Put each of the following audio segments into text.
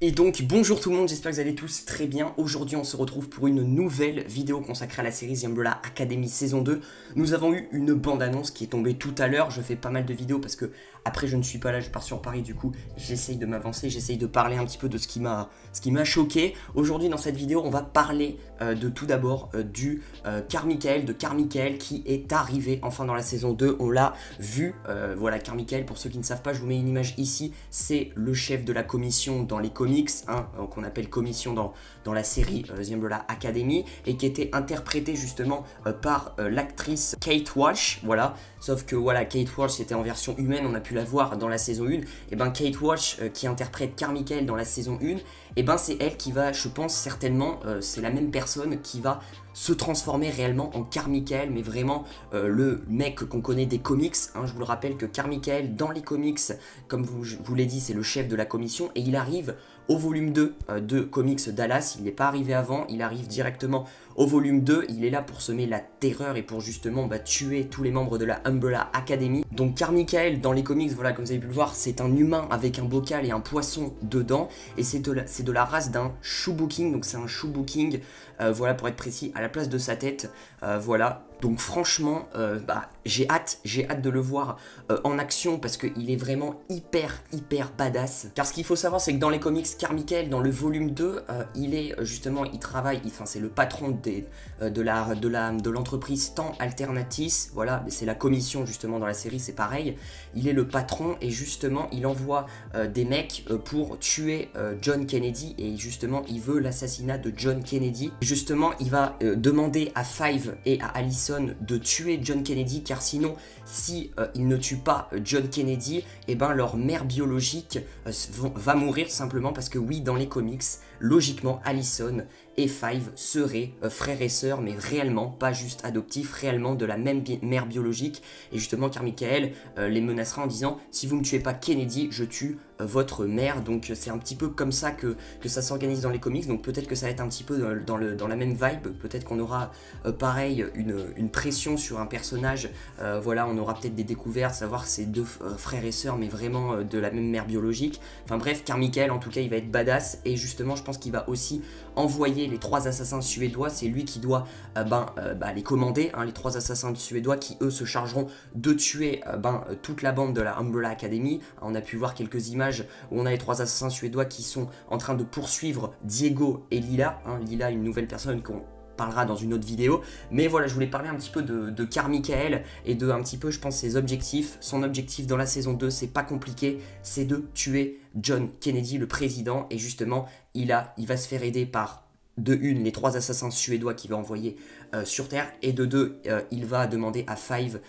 Et donc bonjour tout le monde, j'espère que vous allez tous très bien. Aujourd'hui on se retrouve pour une nouvelle vidéo consacrée à la série The Umbrella Academy saison 2. Nous avons eu une bande-annonce qui est tombée tout à l'heure. Je fais pas mal de vidéos parce que après je ne suis pas là, je pars sur Paris, du coup j'essaye de m'avancer, j'essaye de parler un petit peu de ce qui m'a choqué. Aujourd'hui dans cette vidéo on va parler de tout d'abord du Carmichael, de Carmichael qui est arrivé enfin dans la saison 2. On l'a vu, voilà Carmichael, pour ceux qui ne savent pas, je vous mets une image ici, c'est le chef de la commission dans les comics, hein, qu'on appelle commission dans la série The Umbrella Academy, et qui était interprété justement par l'actrice Kate Walsh, voilà. Sauf que voilà, Kate Walsh c'était en version humaine, on a pu la voir dans la saison 1, et ben Kate Walsh qui interprète Carmichael dans la saison 1, et ben c'est elle qui va, je pense certainement, c'est la même personne qui va se transformer réellement en Carmichael, mais vraiment le mec qu'on connaît des comics, hein. Je vous le rappelle que Carmichael dans les comics, comme je vous l'ai dit, c'est le chef de la commission, et il arrive au volume 2 de Comics Dallas. Il n'est pas arrivé avant, il arrive directement au volume 2, il est là pour semer la terreur et pour justement tuer tous les membres de la Umbrella Academy. Donc Carmichael dans les comics, voilà, comme vous avez pu le voir, c'est un humain avec un bocal et un poisson dedans, et c'est de la race d'un Shoebooking, donc c'est un Shoebooking, voilà, pour être précis, à la place de sa tête, voilà. Donc franchement, j'ai hâte de le voir en action, parce qu'il est vraiment hyper badass. Car ce qu'il faut savoir, c'est que dans les comics, Carmichael, dans le volume 2, il est justement, il travaille, enfin c'est le patron de l'entreprise Temps Alternatis, voilà, c'est la commission justement dans la série, c'est pareil. Il est le patron, et justement il envoie des mecs pour tuer John Kennedy, et justement il veut l'assassinat de John Kennedy. Justement il va demander à Five et à Allison de tuer John Kennedy, car sinon si ils ne tuent pas John Kennedy, et ben leur mère biologique va mourir, simplement parce que oui, dans les comics, logiquement Allison et Five seraient frères et sœurs, mais réellement, pas juste adoptifs, réellement de la même mère biologique. Et justement Carmichael les menacera en disant: si vous ne tuez pas Kennedy, je tue votre mère. Donc c'est un petit peu comme ça que ça s'organise dans les comics. Donc peut-être que ça va être un petit peu dans la même vibe, peut-être qu'on aura pareil une pression sur un personnage, voilà, on aura peut-être des découvertes, savoir ces deux frères et sœurs, mais vraiment de la même mère biologique. Enfin bref, Carmichael en tout cas il va être badass, et justement je pense qu'il va aussi envoyer les 3 assassins suédois. C'est lui qui doit les commander, hein, les 3 assassins suédois qui eux se chargeront de tuer toute la bande de la Umbrella Academy. On a pu voir quelques images où on a les 3 assassins suédois qui sont en train de poursuivre Diego et Lila, hein. Lila, une nouvelle personne qu'on parlera dans une autre vidéo, mais voilà, je voulais parler un petit peu de Carmichael et de un petit peu, je pense, ses objectifs. Son objectif dans la saison 2, c'est pas compliqué, c'est de tuer John Kennedy, le président, et justement il va se faire aider par, de une, les 3 assassins suédois qu'il va envoyer sur Terre, et de deux, il va demander à Five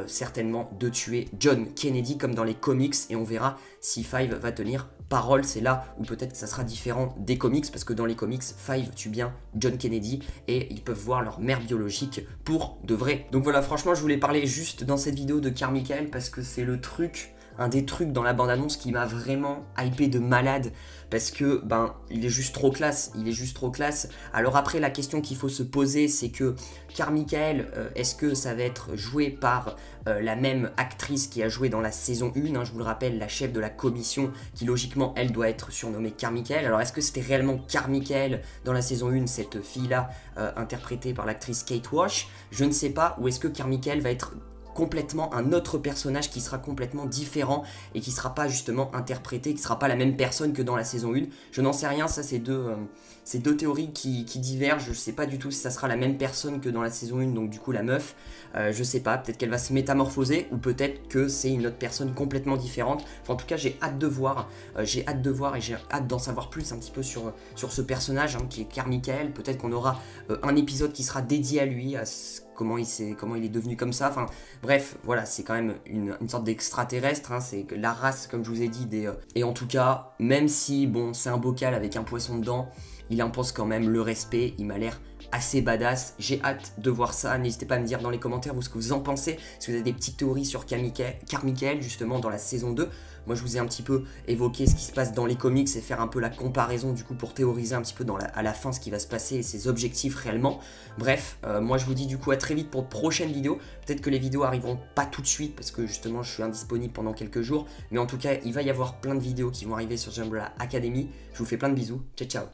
certainement de tuer John Kennedy comme dans les comics, et on verra si Five va tenir parole. C'est là où peut-être que ça sera différent des comics, parce que dans les comics, Five tue bien John Kennedy et ils peuvent voir leur mère biologique pour de vrai. Donc voilà, franchement je voulais parler juste dans cette vidéo de Carmichael parce que c'est le truc, un des trucs dans la bande-annonce qui m'a vraiment hypé de malade, parce que il est juste trop classe, il est juste trop classe. Alors après, la question qu'il faut se poser, c'est que Carmichael, est-ce que ça va être joué par la même actrice qui a joué dans la saison 1, hein, je vous le rappelle, la chef de la commission, qui logiquement elle doit être surnommée Carmichael. Alors est-ce que c'était réellement Carmichael dans la saison 1, cette fille-là, interprétée par l'actrice Kate Walsh? Je ne sais pas. Ou est-ce que Carmichael va être complètement un autre personnage qui sera complètement différent et qui sera pas justement interprété, qui sera pas la même personne que dans la saison 1. Je n'en sais rien, ça c'est deux théories qui divergent. Je sais pas du tout si ça sera la même personne que dans la saison 1, donc du coup la meuf, je sais pas, peut-être qu'elle va se métamorphoser, ou peut-être que c'est une autre personne complètement différente. Enfin, en tout cas j'ai hâte de voir, et j'ai hâte d'en savoir plus un petit peu sur ce personnage, hein, qui est Carmichael. Peut-être qu'on aura un épisode qui sera dédié à lui, à comment il est devenu comme ça. Enfin bref, voilà, c'est quand même une sorte d'extraterrestre, hein, c'est la race, comme je vous ai dit, et en tout cas, même si bon, c'est un bocal avec un poisson dedans, il impose quand même le respect. Il m'a l'air assez badass. J'ai hâte de voir ça. N'hésitez pas à me dire dans les commentaires ce que vous en pensez. Si vous avez des petites théories sur Carmichael justement dans la saison 2. Moi je vous ai un petit peu évoqué ce qui se passe dans les comics et faire un peu la comparaison du coup pour théoriser un petit peu à la fin ce qui va se passer et ses objectifs réellement. Bref, moi je vous dis du coup à très vite pour de prochaines vidéos. Peut-être que les vidéos arriveront pas tout de suite parce que justement je suis indisponible pendant quelques jours. Mais en tout cas il va y avoir plein de vidéos qui vont arriver sur The Umbrella Academy. Je vous fais plein de bisous. Ciao ciao.